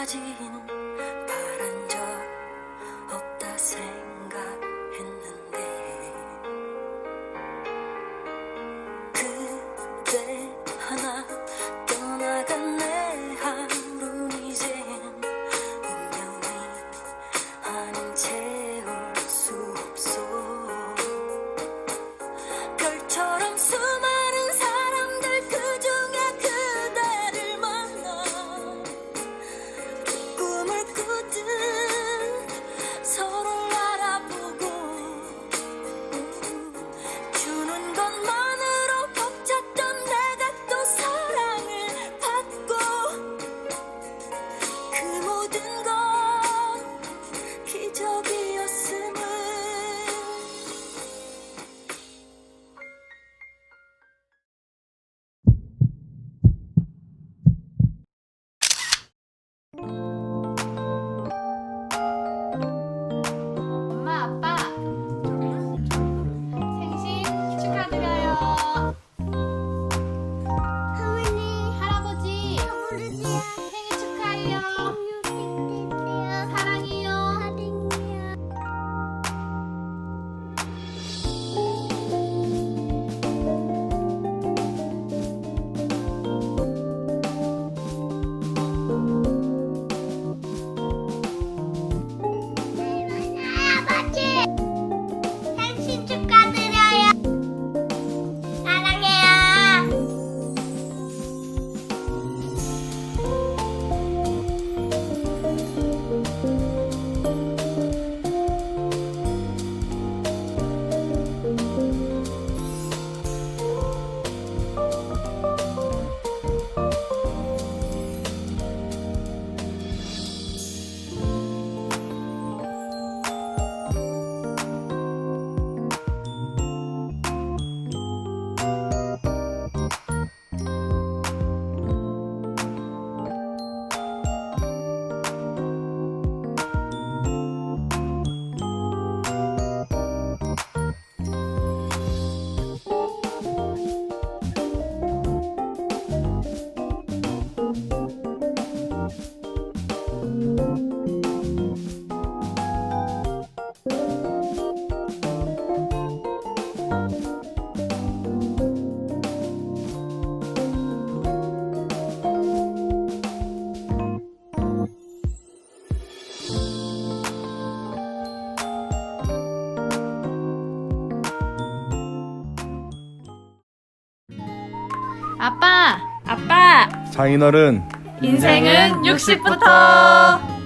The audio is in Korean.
이제까진 바란 적 없다 생각했는데 그대 하나 떠나간 내 하루 이젠 운명이 아닌 채울 수 없어. 별처럼 수많은 사람들 그중에 그대를 만나 꿈을 꾸듯 서로를 알아보고 주는 것만으로 벅찼던 내가 또 사랑을 받고 그 모든 건 기적이었음을. 엄마, 아빠, 생신 축하드려요. 할머니, 할아버지, 할아버지, 생일 축하해요. 사랑해요. 아버지, 생신 축하드려요. 사랑해요. 아빠, 아빠, 장인어른 인생은 60부터.